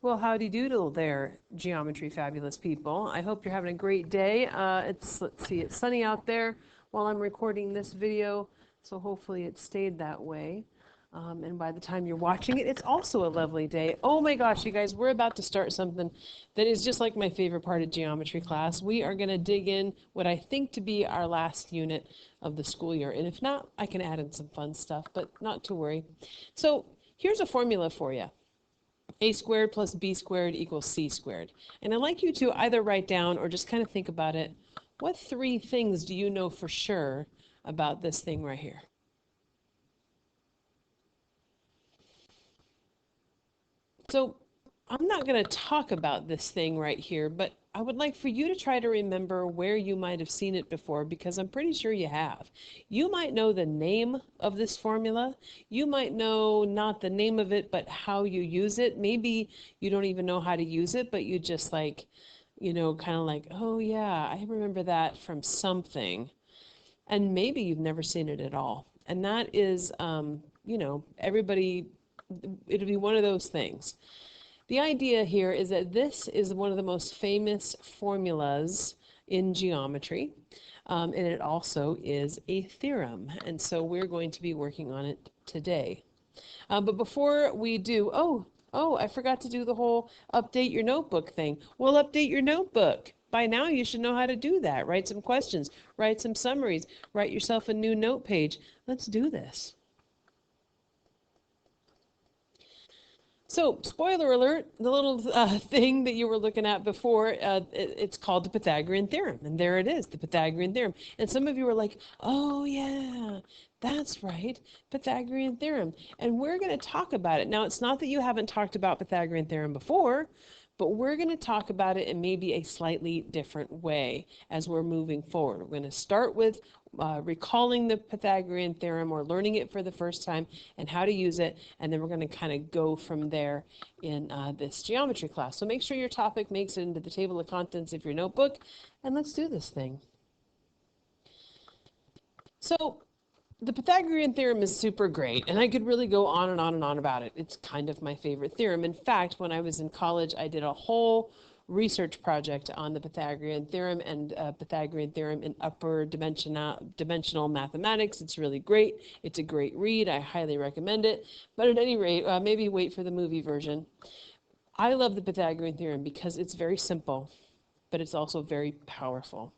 Well, howdy doodle there, Geometry Fabulous people. I hope you're having a great day. Let's see, it's sunny out there while I'm recording this video, so hopefully it stayed that way. And by the time you're watching it, it's also a lovely day. Oh my gosh, you guys, we're about to start something that is just like my favorite part of geometry class. We are going to dig in what I think to be our last unit of the school year. And if not, I can add in some fun stuff, but not to worry. So here's a formula for you. A squared plus b squared equals c squared. And I'd like you to either write down or just kind of think about it. What three things do you know for sure about this thing right here? So I'm not going to talk about this thing right here, but I would like for you to try to remember where you might have seen it before, because I'm pretty sure you have. You might know the name of this formula. You might know not the name of it, but how you use it. Maybe you don't even know how to use it, but you just like, kind of like, oh yeah, I remember that from something. And maybe you've never seen it at all. And that is, everybody, it'll be one of those things. The idea here is that this is one of the most famous formulas in geometry, and it also is a theorem, and so we're going to be working on it today. But before we do, I forgot to do the whole update your notebook thing. Well, update your notebook. By now you should know how to do that. Write some questions, write some summaries, write yourself a new note page. Let's do this. So, spoiler alert, the little thing that you were looking at before, it's called the Pythagorean Theorem. And there it is, the Pythagorean Theorem. And some of you were like, oh yeah, that's right, Pythagorean Theorem. And we're going to talk about it. Now, it's not that you haven't talked about Pythagorean Theorem before, but we're going to talk about it in maybe a slightly different way as we're moving forward. We're going to start with recalling the Pythagorean theorem or learning it for the first time and how to use it, and then we're going to kind of go from there in this geometry class. So make sure your topic makes it into the table of contents of your notebook, and let's do this thing. So the Pythagorean theorem is super great, and I could really go on and on and on about it. It's kind of my favorite theorem. In fact, when I was in college, I did a whole research project on the Pythagorean theorem and Pythagorean theorem in upper dimensional mathematics. It's really great. It's a great read. I highly recommend it. But at any rate, maybe wait for the movie version. I love the Pythagorean theorem because it's very simple, but it's also very powerful.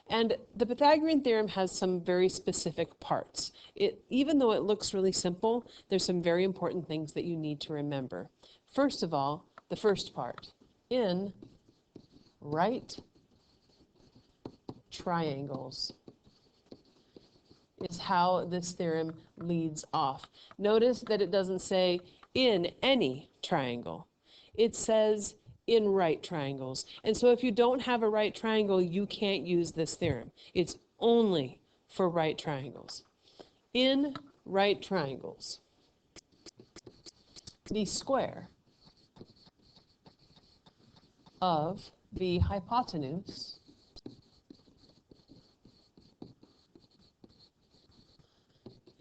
And the Pythagorean theorem has some very specific parts. Even though it looks really simple, there's some very important things that you need to remember. First of all, the first part. In right triangles is how this theorem leads off. Notice that it doesn't say in any triangle. It says in right triangles. And so if you don't have a right triangle, you can't use this theorem. It's only for right triangles. In right triangles, the square of the hypotenuse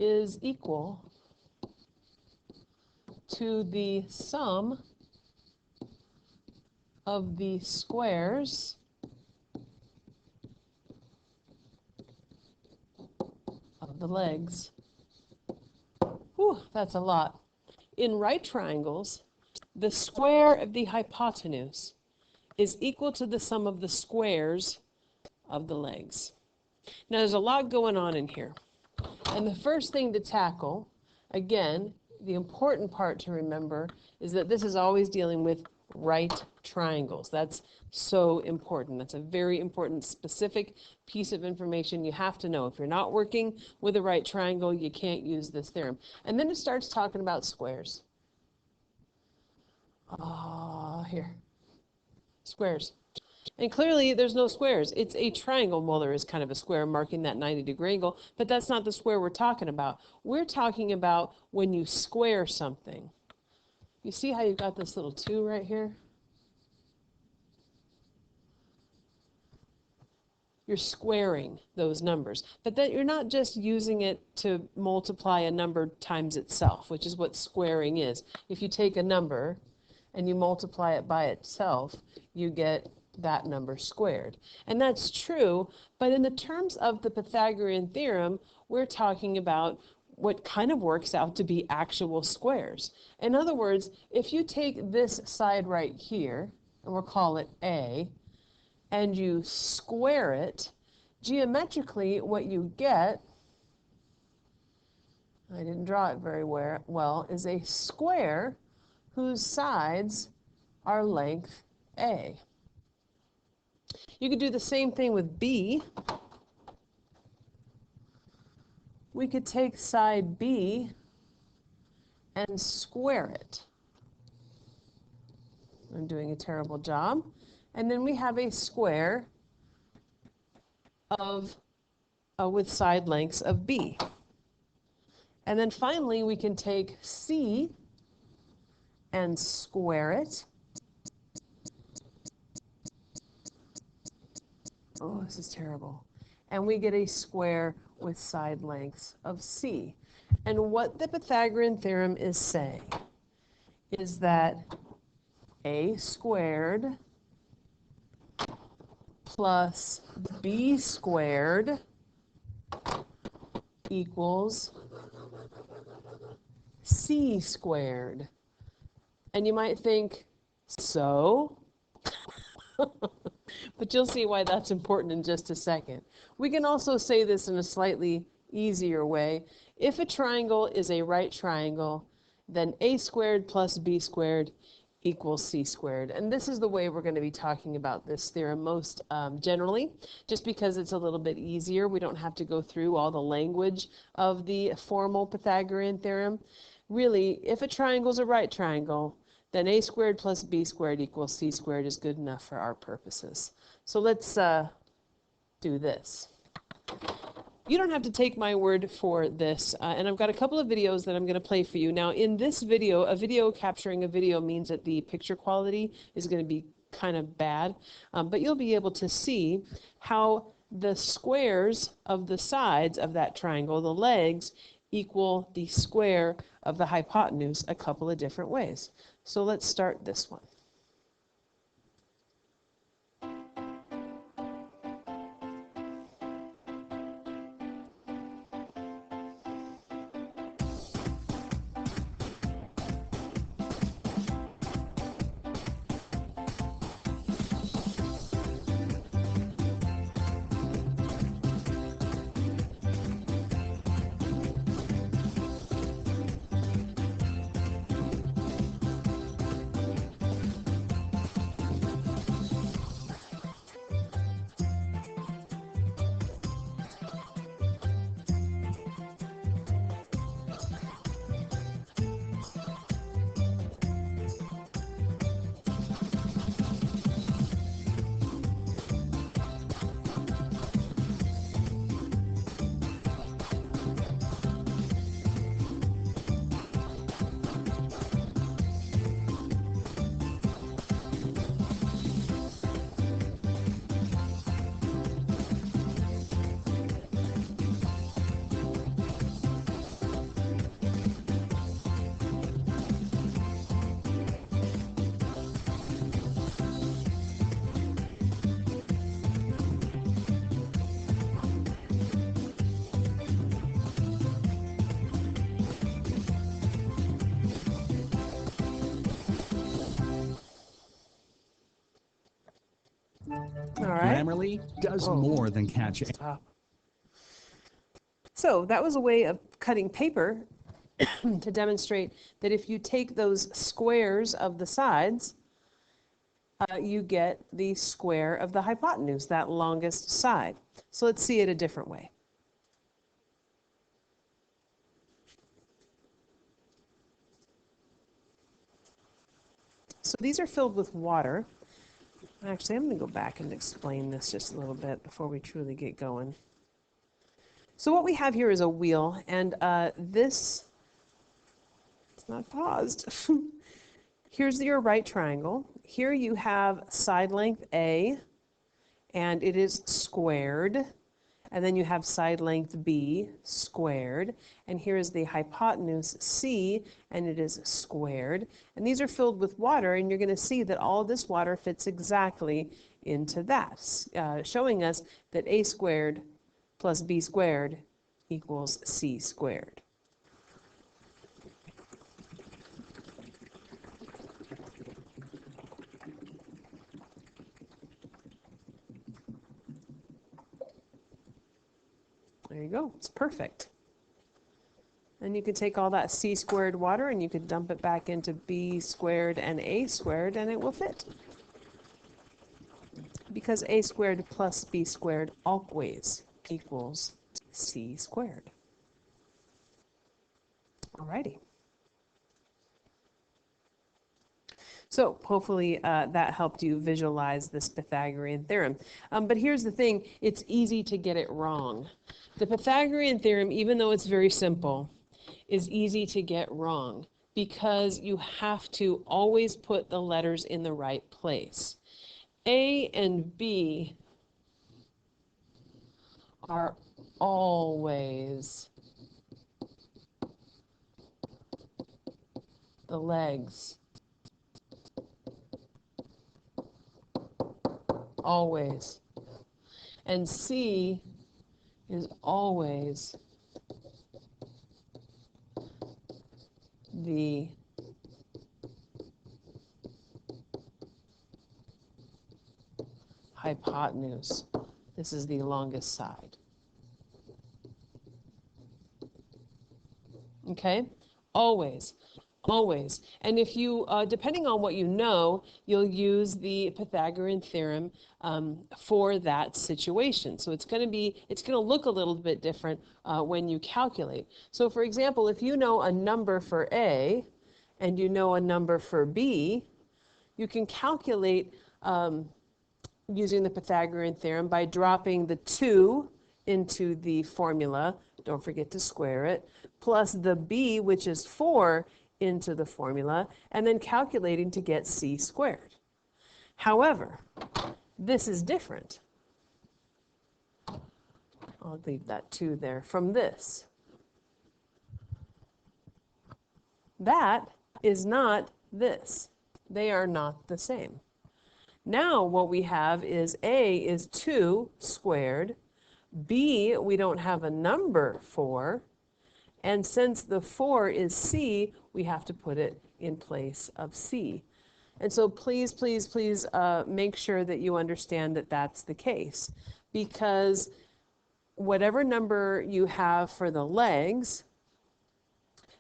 is equal to the sum of the squares of the legs. Whew, that's a lot. In right triangles, the square of the hypotenuse is equal to the sum of the squares of the legs. Now, there's a lot going on in here. And the first thing to tackle, again, the important part to remember is that this is always dealing with right triangles. That's so important. That's a very important specific piece of information you have to know. If you're not working with a right triangle, you can't use this theorem. And then it starts talking about squares. Here. Squares. And clearly there's no squares. It's a triangle. Well, there is kind of a square marking that 90-degree angle, but that's not the square we're talking about. We're talking about when you square something. You see how you've got this little 2 right here? You're squaring those numbers. But that you're not just using it to multiply a number times itself, which is what squaring is. If you take a number and you multiply it by itself, you get that number squared. And that's true, but in the terms of the Pythagorean theorem, we're talking about what kind of works out to be actual squares. In other words, if you take this side right here, and we'll call it A, and you square it, geometrically what you get, I didn't draw it very well, is a square whose sides are length A. You could do the same thing with B. We could take side B and square it. I'm doing a terrible job. And then we have a square of with side lengths of B. And then finally we can take C and square it. Oh, this is terrible. And we get a square with side lengths of C. And what the Pythagorean theorem is saying is that a squared plus b squared equals c squared. And you might think, so? But you'll see why that's important in just a second. We can also say this in a slightly easier way. If a triangle is a right triangle, then a squared plus b squared equals c squared. And this is the way we're going to be talking about this theorem most generally, just because it's a little bit easier. We don't have to go through all the language of the formal Pythagorean theorem. Really, if a triangle is a right triangle, then a squared plus b squared equals c squared is good enough for our purposes. So let's do this. You don't have to take my word for this, and I've got a couple of videos that I'm going to play for you. Now, in this video, a video capturing a video means that the picture quality is going to be kind of bad, but you'll be able to see how the squares of the sides of that triangle, the legs, equal the square of the hypotenuse a couple of different ways. So let's start this one. All right. Grammarly does more than catch it. So that was a way of cutting paper to demonstrate that if you take those squares of the sides, you get the square of the hypotenuse, that longest side. So let's see it a different way. So these are filled with water. Actually, I'm going to go back and explain this just a little bit before we truly get going. So what we have here is a wheel, and this, it's not paused. Here's your right triangle. Here you have side length A, and it is squared. and then you have side length b squared, and here is the hypotenuse c, and it is squared. And these are filled with water, and you're going to see that all this water fits exactly into that, showing us that a squared plus b squared equals c squared. There you go, it's perfect. And you could take all that c squared water and you could dump it back into b squared and a squared, and it will fit. Because a squared plus b squared always equals c squared. Alrighty. So hopefully that helped you visualize this Pythagorean theorem. But here's the thing, it's easy to get it wrong. The Pythagorean theorem, even though it's very simple, is easy to get wrong because you have to always put the letters in the right place. A and B are always the legs. Always. And C is always the hypotenuse. This is the longest side. Okay? Always. Always. And if you, depending on what you know, you'll use the Pythagorean theorem for that situation. So it's going to look a little bit different when you calculate. So for example, if you know a number for A and you know a number for B, you can calculate using the Pythagorean theorem by dropping the 2 into the formula, don't forget to square it, plus the b, which is 4, into the formula, and then calculating to get c squared. However, this is different. I'll leave that 2 there from this. That is not this. They are not the same. Now what we have is a is 2 squared, b we don't have a number for, and since the 4 is c, we have to put it in place of c. And so please, please, please make sure that you understand that that's the case, because whatever number you have for the legs,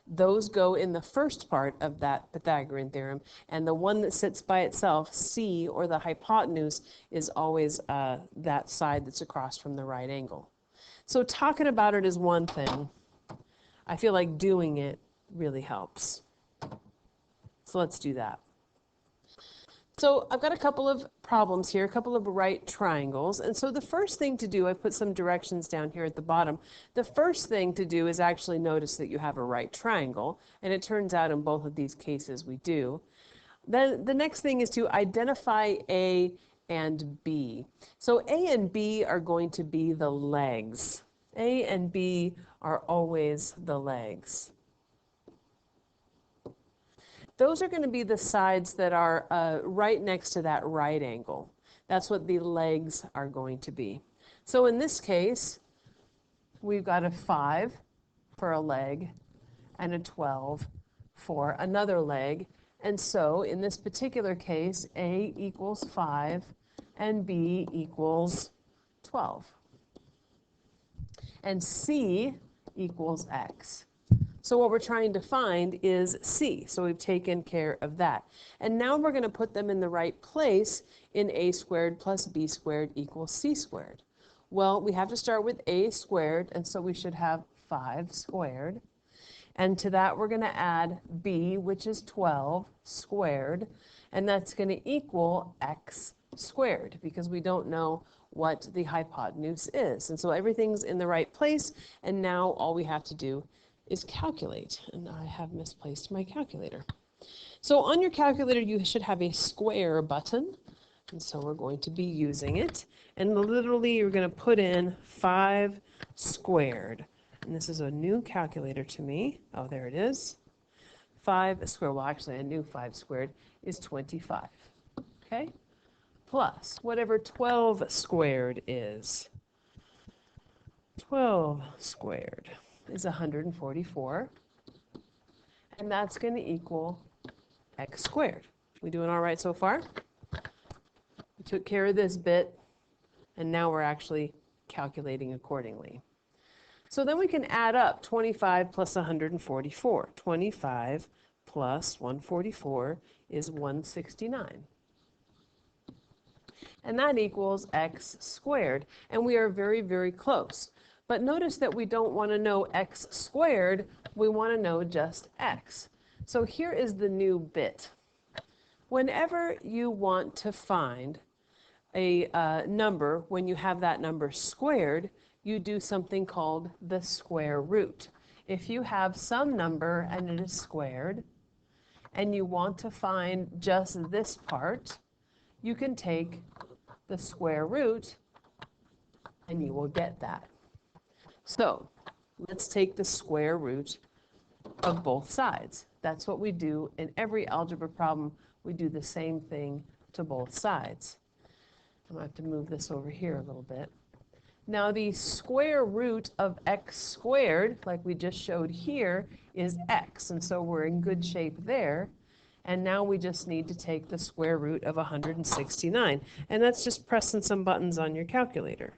those go in the first part of that Pythagorean theorem, and the one that sits by itself, c, or the hypotenuse, is always that side that's across from the right angle. So talking about it is one thing. I feel like doing it really helps. So let's do that. So I've got a couple of problems here, a couple of right triangles. And so the first thing to do, I put some directions down here at the bottom. The first thing to do is actually notice that you have a right triangle. And it turns out in both of these cases we do. Then the next thing is to identify A and B. So A and B are going to be the legs. A and B are always the legs. Those are going to be the sides that are right next to that right angle. That's what the legs are going to be. So in this case, we've got a 5 for a leg and a 12 for another leg. And so in this particular case, A equals 5 and B equals 12. And C equals X. So what we're trying to find is C. So we've taken care of that. And now we're going to put them in the right place in A squared plus B squared equals C squared. Well, we have to start with A squared, and so we should have 5 squared. And to that we're going to add B, which is 12 squared, and that's going to equal X squared because we don't know what the hypotenuse is. And so everything's in the right place, and now all we have to do is calculate. And I have misplaced my calculator. So on your calculator you should have a square button, and so we're going to be using it. And literally you're going to put in 5 squared. And this is a new calculator to me. Oh, there it is. 5 squared, well actually I knew 5 squared is 25. Okay? Plus whatever 12 squared is. 12 squared is 144. And that's going to equal x squared. We doing all right so far? We took care of this bit, and now we're actually calculating accordingly. So then we can add up 25 plus 144. 25 plus 144 is 169. And that equals x squared. And we are very, very close. But notice that we don't want to know x squared. We want to know just x. So here is the new bit. Whenever you want to find a number, when you have that number squared, you do something called the square root. If you have some number and it is squared, and you want to find just this part, you can take the square root and you will get that. So let's take the square root of both sides. That's what we do in every algebra problem. We do the same thing to both sides. I'm going to have to move this over here a little bit. Now the square root of x squared, like we just showed here, is x. And so we're in good shape there. And now we just need to take the square root of 169. And that's just pressing some buttons on your calculator.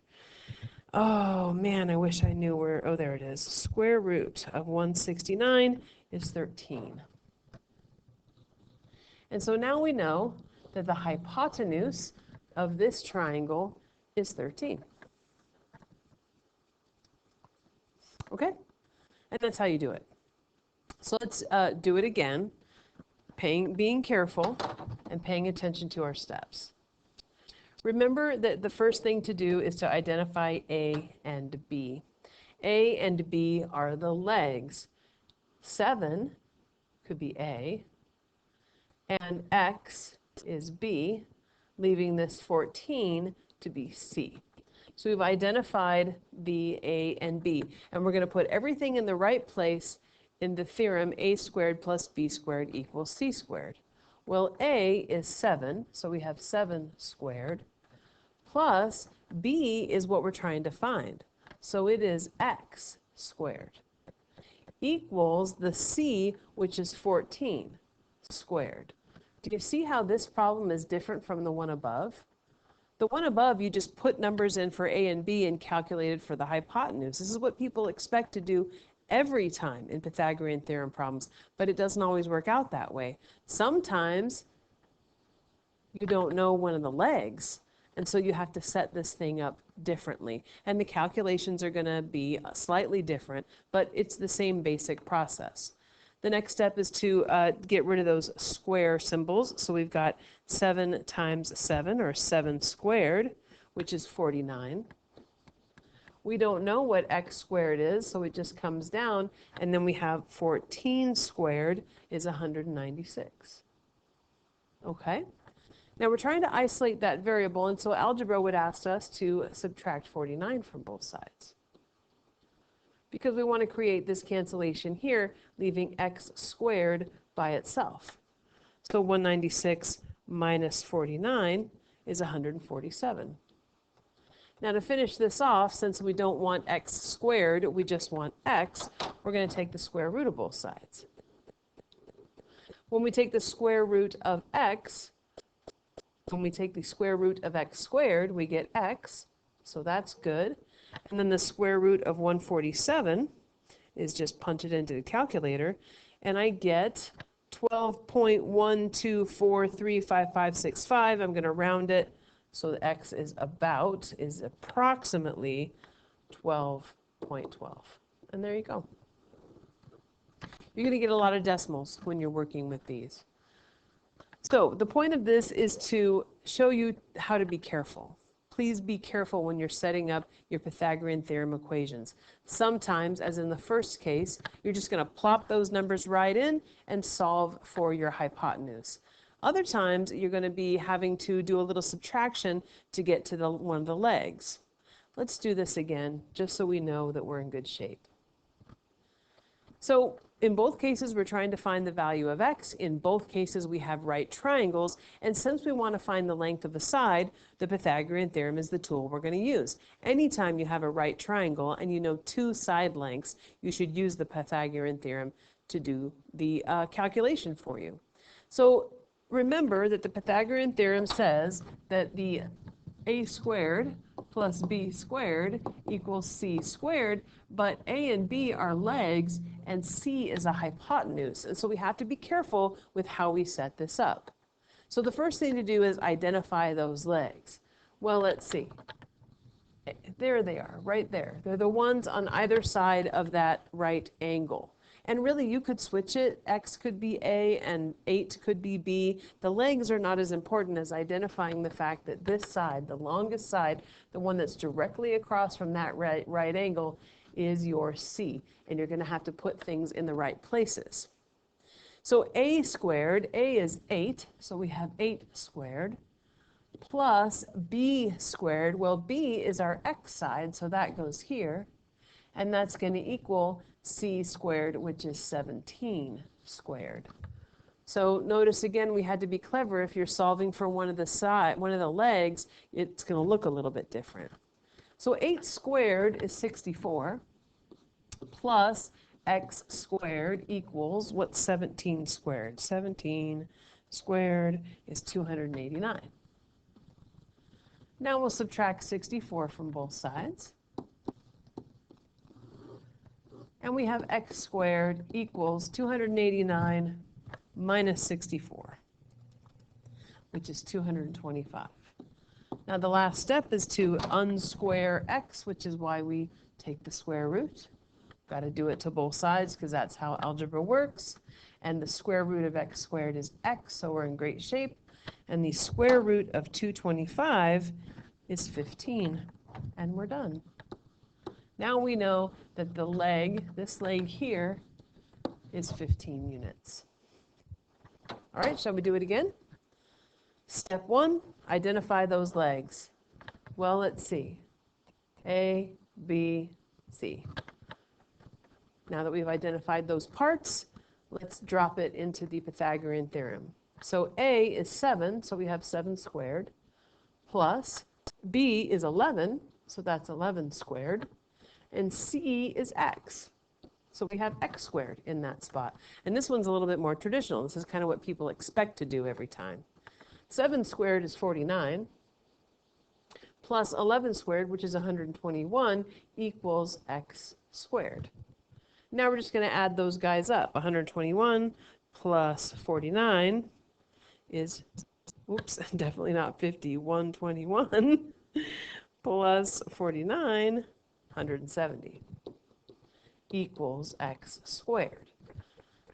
Oh man, I wish I knew where, oh there it is. Square root of 169 is 13. And so now we know that the hypotenuse of this triangle is 13. Okay? And that's how you do it. So let's do it again, being careful and paying attention to our steps. Remember that the first thing to do is to identify A and B. A and B are the legs. 7 could be A, and X is B, leaving this 14 to be C. So we've identified the A and B, and we're going to put everything in the right place in the theorem A squared plus B squared equals C squared. Well, A is 7, so we have 7 squared, plus B is what we're trying to find. So it is X squared, equals the C, which is 14 squared. Do you see how this problem is different from the one above? The one above, you just put numbers in for A and B and calculated for the hypotenuse. This is what people expect to do every time in Pythagorean theorem problems, but it doesn't always work out that way. Sometimes you don't know one of the legs, and so you have to set this thing up differently. And the calculations are going to be slightly different, but it's the same basic process. The next step is to get rid of those square symbols. So we've got 7 times 7, or 7 squared, which is 49. We don't know what x squared is, so it just comes down, and then we have 14 squared is 196. Okay? Now we're trying to isolate that variable, and so algebra would ask us to subtract 49 from both sides, because we want to create this cancellation here, leaving x squared by itself. So 196 minus 49 is 147. Now to finish this off, since we don't want x squared, we just want x, we're going to take the square root of both sides. When we take the square root of x, when we take the square root of x squared, we get x, so that's good. And then the square root of 147 is just punch it into the calculator, and I get 12.124355565. I'm going to round it, so the x is approximately 12.12. And there you go. You're going to get a lot of decimals when you're working with these. So the point of this is to show you how to be careful. Please be careful when you're setting up your Pythagorean theorem equations. Sometimes, as in the first case, you're just going to plop those numbers right in and solve for your hypotenuse. Other times, you're going to be having to do a little subtraction to get to one of the legs. Let's do this again, just so we know that we're in good shape. So in both cases, we're trying to find the value of x. In both cases, we have right triangles. And since we want to find the length of a side, the Pythagorean theorem is the tool we're going to use. Anytime you have a right triangle and you know two side lengths, you should use the Pythagorean theorem to do the calculation for you. So remember that the Pythagorean theorem says that the a squared plus b squared equals c squared, but a and b are legs and c is a hypotenuse. And so we have to be careful with how we set this up. So the first thing to do is identify those legs. Well, let's see. There they are, right there. They're the ones on either side of that right angle. And really, you could switch it. X could be A and 8 could be B. The legs are not as important as identifying the fact that this side, the longest side, the one that's directly across from that right angle, is your C. And you're going to have to put things in the right places. So A squared, A is 8, so we have 8 squared, plus B squared. Well, B is our X side, so that goes here. And that's going to equal C squared, which is 17 squared. So notice again, we had to be clever. If you're solving for one of the legs, it's going to look a little bit different. So 8 squared is 64, plus x squared equals, what's 17 squared? 17 squared is 289. Now we'll subtract 64 from both sides. And we have x squared equals 289 minus 64, which is 225. Now the last step is to unsquare x, which is why we take the square root. Got to do it to both sides because that's how algebra works. And the square root of x squared is x, so we're in great shape. And the square root of 225 is 15, and we're done. Now we know that the leg, this leg here, is 15 units. All right, shall we do it again? Step 1, identify those legs. Well, let's see. A, B, C. Now that we've identified those parts, let's drop it into the Pythagorean theorem. So A is 7, so we have 7 squared, plus B is 11, so that's 11 squared, and C is x. So we have x squared in that spot. And this one's a little bit more traditional. This is kind of what people expect to do every time. 7 squared is 49, plus 11 squared, which is 121, equals x squared. Now we're just going to add those guys up. 121 plus 49 is, oops, definitely not 50, 121 plus 49, 170, equals x squared.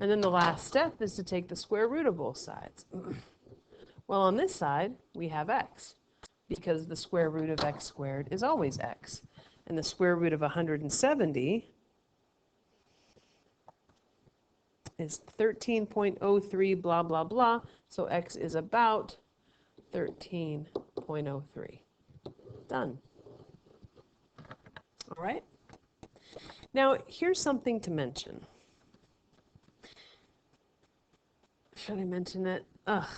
And then the last step is to take the square root of both sides. Well, on this side, we have x, because the square root of x squared is always x. And the square root of 170 is 13.03 blah, blah, blah. So x is about 13.03. Done. All right. Now, here's something to mention. Should I mention it? Ugh.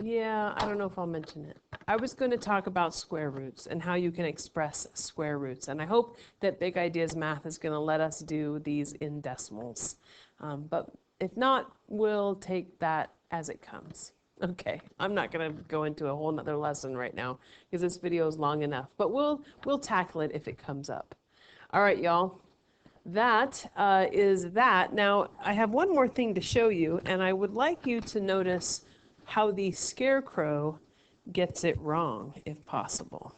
Yeah, I don't know if I'll mention it. I was going to talk about square roots and how you can express square roots. And I hope that Big Ideas Math is going to let us do these in decimals. But if not, we'll take that as it comes. Okay, I'm not going to go into a whole nother lesson right now because this video is long enough. But we'll tackle it if it comes up. All right, y'all. That is that. Now, I have one more thing to show you, and I would like you to notice how the scarecrow gets it wrong, if possible.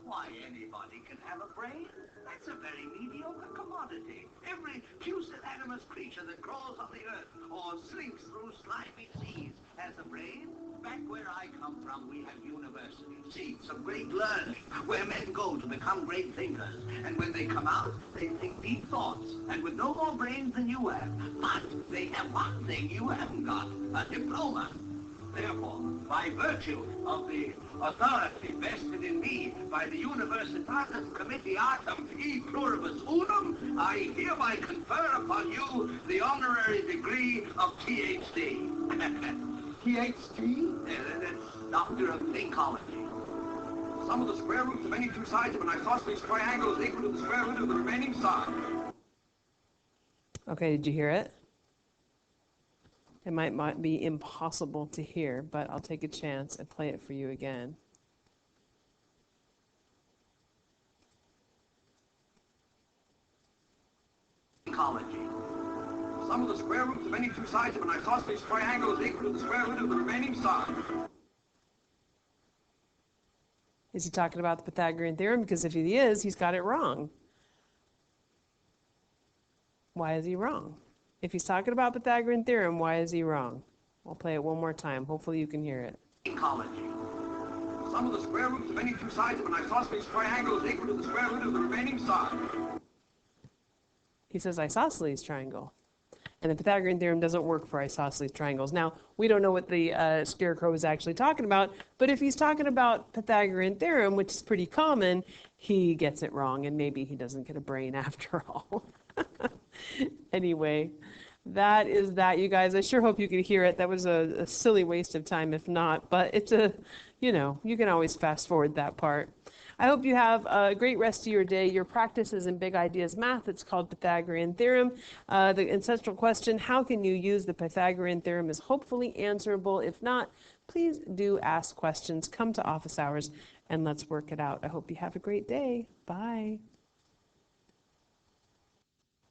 Why, anybody can have a brain. That's a very mediocre commodity. Every pusillanimous creature that crawls on the earth or slinks through slimy seas has has a brain? Back where I come from, we have universities, seats of great learning, where men go to become great thinkers. And when they come out, they think deep thoughts, and with no more brains than you have. But they have one thing you haven't got, a diploma. Therefore, by virtue of the authority vested in me by the Universitatis Comitiatum E Pluribus Unum, I hereby confer upon you the honorary degree of Ph.D. PhD? That's Doctor of Thinkology. Sum of the square roots of any two sides of an isosceles triangle is equal to the square root of the remaining side. Okay, did you hear it? It might be impossible to hear, but I'll take a chance and play it for you again. Ecology. Sum of the square roots of any two sides of an isosceles triangle is equal to the square root of the remaining side. Is he talking about the Pythagorean theorem? Because if he is, he's got it wrong. Why is he wrong? If he's talking about Pythagorean theorem, why is he wrong? I'll play it one more time. Hopefully you can hear it. Ecology. Sum of the square roots of any two sides of an isosceles triangle is equal to the square root of the remaining side. He says isosceles triangle. And the Pythagorean theorem doesn't work for isosceles triangles. Now, we don't know what the scarecrow is actually talking about, but if he's talking about Pythagorean theorem, which is pretty common, he gets it wrong, and maybe he doesn't get a brain after all. Anyway, that is that, you guys. I sure hope you could hear it. That was a silly waste of time if not, but it's you can always fast forward that part. I hope you have a great rest of your day. Your practice is in Big Ideas Math. It's called Pythagorean Theorem. The ancestral question, how can you use the Pythagorean Theorem, is hopefully answerable. If not, please do ask questions. Come to office hours and let's work it out. I hope you have a great day. Bye.